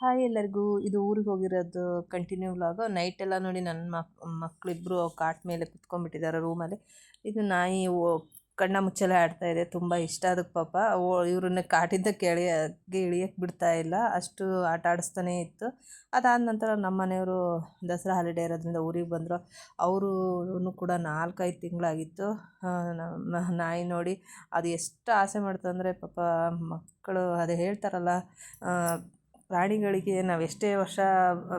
Hi ಎಲ್ಲರಿಗೂ. ಇದು ಊರಿಗೆ ಹೋಗಿರೋದು ಕಂಟಿನ್ಯೂ ವ್ಲಾಗು. ನೈಟೆಲ್ಲ ನೋಡಿ ನನ್ನ ಮಕ್ಕಳಿಬ್ಬರು ಕಾಟ್ ಮೇಲೆ ಕುತ್ಕೊಂಡ್ಬಿಟ್ಟಿದ್ದಾರೆ ರೂಮಲ್ಲಿ. ಇದು ನಾಯಿ ಕಣ್ಣ ಮುಚ್ಚಲೆ ಆಡ್ತಾ ಇದೆ. ತುಂಬ ಇಷ್ಟ ಅದಕ್ಕೆ ಪಾಪ. ಇವ್ರನ್ನ ಕಾಟಿಂದ ಕೆಳಗೆ ಇಳಿಯಕ್ಕೆ ಬಿಡ್ತಾ ಇಲ್ಲ, ಅಷ್ಟು ಆಟ ಆಡಿಸ್ತಾನೇ ಇತ್ತು. ಅದಾದ ನಂತರ ನಮ್ಮ ಮನೆಯವರು ದಸರಾ ಹಾಲಿಡೇ ಇರೋದ್ರಿಂದ ಊರಿಗೆ ಬಂದರು. ಅವರು ಕೂಡ 4-5 ತಿಂಗಳಾಗಿತ್ತು. ನಾಯಿ ನೋಡಿ ಅದು ಎಷ್ಟು ಆಸೆ ಮಾಡ್ತಂದರೆ ಪಾಪ ಮಕ್ಕಳು ಅದು ಹೇಳ್ತಾರಲ್ಲ, ಪ್ರಾಣಿಗಳಿಗೆ ನಾವು ಎಷ್ಟೇ ವರ್ಷ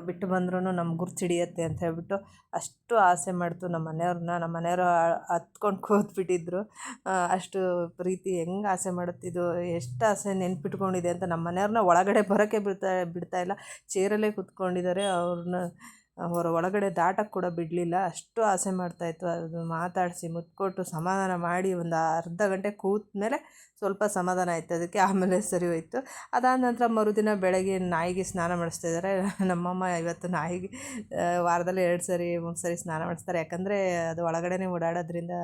ಬಿಟ್ಟು ಬಂದ್ರೂ ನಮ್ಗೆ ಗುರ್ತಿಡಿಯುತ್ತೆ ಅಂತ ಹೇಳ್ಬಿಟ್ಟು ಅಷ್ಟು ಆಸೆ ಮಾಡ್ತು ನಮ್ಮ ಮನೆಯವರು ಹತ್ಕೊಂಡು ಕೂತ್ಬಿಟ್ಟಿದ್ರು. ಅಷ್ಟು ಪ್ರೀತಿ ಹೆಂಗೆ ಆಸೆ ಮಾಡುತ್ತಿದ್ದು, ಎಷ್ಟು ಆಸೆ ನೆನ್ಪಿಟ್ಕೊಂಡಿದೆ ಅಂತ. ನಮ್ಮ ಮನೆಯವ್ರನ್ನ ಒಳಗಡೆ ಬರೋಕ್ಕೆ ಬಿಡ್ತಾ ಇಲ್ಲ. ಚೇರಲ್ಲೇ ಕೂತ್ಕೊಂಡಿದ್ದಾರೆ. ಅವ್ರನ್ನ ಒಳಗಡೆ ದಾಟಕ್ಕೆ ಕೂಡ ಬಿಡಲಿಲ್ಲ. ಅಷ್ಟು ಆಸೆ ಮಾಡ್ತಾಯಿತ್ತು. ಅದು ಮಾತಾಡಿಸಿ ಮುತ್ಕೊಟ್ಟು ಸಮಾಧಾನ ಮಾಡಿ ಒಂದು ಅರ್ಧ ಗಂಟೆ ಕೂತ ಮೇಲೆ ಸ್ವಲ್ಪ ಸಮಾಧಾನ ಆಯಿತು ಅದಕ್ಕೆ. ಆಮೇಲೆ ಸರಿ ಹೋಯಿತು. ಅದಾದ ನಂತರ ಮರುದಿನ ಬೆಳಗ್ಗೆ ನಾಯಿಗೆ ಸ್ನಾನ ಮಾಡಿಸ್ತಾಯಿದ್ದಾರೆ ನಮ್ಮಮ್ಮ. ಇವತ್ತು ನಾಯಿಗೆ ವಾರದಲ್ಲಿ 2 ಸರಿ 3 ಸರಿ ಸ್ನಾನ ಮಾಡಿಸ್ತಾರೆ. ಯಾಕಂದರೆ ಅದು ಒಳಗಡೆ ಓಡಾಡೋದ್ರಿಂದ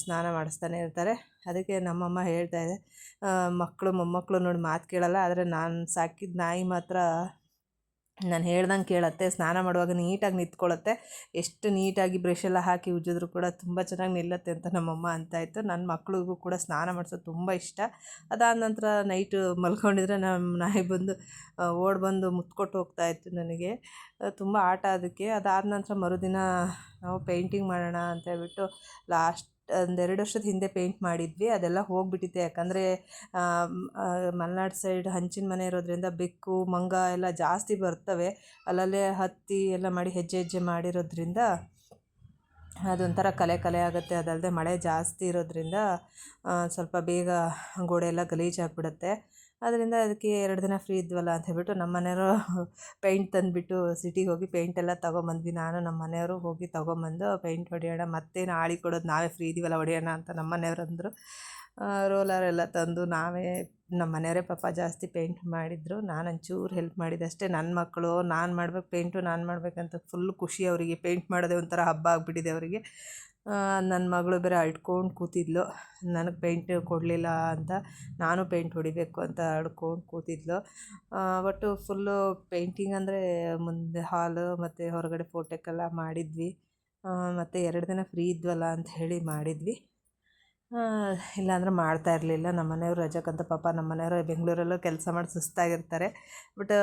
ಸ್ನಾನ ಮಾಡಿಸ್ತಾನೆ ಇರ್ತಾರೆ. ಅದಕ್ಕೆ ನಮ್ಮಮ್ಮ ಹೇಳ್ತಾಯಿದೆ, ಮಕ್ಕಳು ಮೊಮ್ಮಕ್ಕಳು ನೋಡಿ ಮಾತು ಕೇಳಲ್ಲ, ಆದರೆ ನಾನು ಸಾಕಿದ ನಾಯಿ ಮಾತ್ರ ನಾನು ಹೇಳ್ದಂಗೆ ಕೇಳುತ್ತೆ. ಸ್ನಾನ ಮಾಡುವಾಗ ನೀಟಾಗಿ ನಿಂತ್ಕೊಳ್ಳುತ್ತೆ. ಎಷ್ಟು ನೀಟಾಗಿ ಬ್ರಷೆಲ್ಲ ಹಾಕಿ ಉಜ್ಜಿದ್ರು ಕೂಡ ತುಂಬ ಚೆನ್ನಾಗಿ ನಿಲ್ಲುತ್ತೆ ಅಂತ ನಮ್ಮಮ್ಮ ಅಂತಾಯಿತ್ತು. ನನ್ನ ಮಕ್ಳಿಗೂ ಕೂಡ ಸ್ನಾನ ಮಾಡಿಸೋದು ತುಂಬ ಇಷ್ಟ. ಅದಾದ ನಂತರ ನೈಟು ಮಲ್ಕೊಂಡಿದ್ರೆ ನಮ್ಮ ನಾಯಿ ಬಂದು ಓಡಿ ಬಂದು ಮುತ್ಕೊಟ್ಟು ಹೋಗ್ತಾಯಿತ್ತು ನನಗೆ. ತುಂಬ ಆಟ ಅದಕ್ಕೆ. ಅದಾದ ನಂತರ ಮರುದಿನ ನಾವು ಪೇಂಟಿಂಗ್ ಮಾಡೋಣ ಅಂತ ಹೇಳ್ಬಿಟ್ಟು ಲಾಸ್ಟ್ 1-2 ವರ್ಷದ ಹಿಂದೆ ಪೇಂಟ್ ಮಾಡಿದ್ವಿ. ಅದೆಲ್ಲ ಹೋಗಿಬಿಟ್ಟಿದೆ. ಯಾಕಂದರೆ ಮಲೆನಾಡು ಸೈಡ್ ಹಂಚಿನ ಮನೆ ಇರೋದ್ರಿಂದ ಬೆಕ್ಕು ಮಂಗ ಎಲ್ಲ ಜಾಸ್ತಿ ಬರ್ತವೆ. ಅಲ್ಲಲ್ಲೇ ಹತ್ತಿ ಎಲ್ಲ ಮಾಡಿ ಹೆಜ್ಜೆ ಮಾಡಿರೋದ್ರಿಂದ ಅದೊಂಥರ ಕಲೆ ಆಗುತ್ತೆ. ಅದಲ್ಲದೆ ಮಳೆ ಜಾಸ್ತಿ ಇರೋದ್ರಿಂದ ಸ್ವಲ್ಪ ಬೇಗ ಗೋಡೆ ಎಲ್ಲ ಗಲೀಜಾಗಿಬಿಡುತ್ತೆ. ಅದರಿಂದ ಅದಕ್ಕೆ 2 ದಿನ ಫ್ರೀ ಇದ್ವಲ್ಲ ಅಂತ ಹೇಳ್ಬಿಟ್ಟು ನಮ್ಮ ಮನೆಯವರು ಪೇಂಟ್ ತಂದುಬಿಟ್ಟು ಸಿಟಿಗೆ ಹೋಗಿ ಪೇಂಟೆಲ್ಲ ತೊಗೊಂಬಂದ್ವಿ. ನಾನು ನಮ್ಮ ಮನೆಯವರು ಹೋಗಿ ತೊಗೊಂಬಂದು ಪೇಂಟ್ ಹೊಡೆಯೋಣ, ಮತ್ತೇನು ಆಳಿ ಕೊಡೋದು, ನಾವೇ ಫ್ರೀ ಇದೀವಲ್ಲ ಹೊಡೆಯೋಣ ಅಂತ ನಮ್ಮ ಮನೆಯವ್ರು ಅಂದರು. ರೋಲರೆಲ್ಲ ತಂದು ನಾವೇ ನಮ್ಮ ಮನೆಯವರೇ ಪಾಪ ಜಾಸ್ತಿ ಪೇಂಟ್ ಮಾಡಿದರು. ನಾನು ಒಂಚೂರು ಹೆಲ್ಪ್ ಮಾಡಿದೆ ಅಷ್ಟೇ. ನನ್ನ ಮಕ್ಕಳು ನಾನು ಮಾಡ್ಬೇಕು ಪೇಂಟು, ನಾನು ಮಾಡಬೇಕಂತ ಫುಲ್ ಖುಷಿ ಅವರಿಗೆ. ಪೇಂಟ್ ಮಾಡೋದೇ ಒಂಥರ ಹಬ್ಬ ಆಗಿಬಿಟ್ಟಿದೆ ಅವರಿಗೆ. ನನ್ನ ಮಗಳು ಬೇರೆ ಅಳ್ಕೊಂಡು ಕೂತಿದ್ಲು, ನನಗೆ ಪೇಂಟ್ ಕೊಡಲಿಲ್ಲ ಅಂತ. ನಾನು ಪೇಂಟ್ ಹೊಡಿಬೇಕು ಅಂತ ಅಳ್ಕೊಂಡು ಕೂತಿದ್ಲು. ಒಟ್ಟು ಫುಲ್ಲು ಪೇಂಟಿಂಗ್ ಅಂದರೆ ಮುಂದೆ ಹಾಲು ಮತ್ತು ಹೊರಗಡೆ ಫೋಟೋಕ್ಕೆಲ್ಲ ಮಾಡಿದ್ವಿ. ಮತ್ತು 2 ದಿನ ಫ್ರೀ ಇದ್ವಲ್ಲ ಅಂತ ಹೇಳಿ ಮಾಡಿದ್ವಿ. ಇಲ್ಲಾಂದ್ರೆ ಮಾಡ್ತಾ ಇರಲಿಲ್ಲ. ನಮ್ಮ ಮನೆಯವರು ರಜಕ್ಕಂತ ಪಾಪ ನಮ್ಮ ಮನೆಯವರು ಬೆಂಗಳೂರಲ್ಲೂ ಕೆಲಸ ಮಾಡಿ ಸುಸ್ತಾಗಿರ್ತಾರೆ. ಬಟ್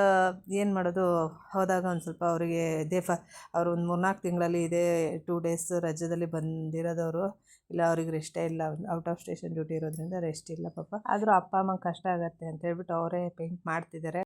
ಏನು ಮಾಡೋದು, ಹೋದಾಗ ಒಂದು ಸ್ವಲ್ಪ ಅವರಿಗೆ ಅವರು ಒಂದು 3-4 ತಿಂಗಳಲ್ಲಿ ಇದೇ 2 ಡೇಸ್ ರಜದಲ್ಲಿ ಬಂದಿರೋದವರು. ಇಲ್ಲ ಅವ್ರಿಗೆ ರೆಸ್ಟೇ ಇಲ್ಲ. ಔಟ್ ಆಫ್ ಸ್ಟೇಷನ್ ಡ್ಯೂಟಿ ಇರೋದ್ರಿಂದ ರೆಸ್ಟ್ ಇಲ್ಲ ಪಾಪ. ಆದರೂ ಅಪ್ಪ ಅಮ್ಮಂಗೆ ಕಷ್ಟ ಆಗುತ್ತೆ ಅಂತ ಹೇಳ್ಬಿಟ್ಟು ಅವರೇ ಪೇಂಟ್ ಮಾಡ್ತಿದ್ದಾರೆ.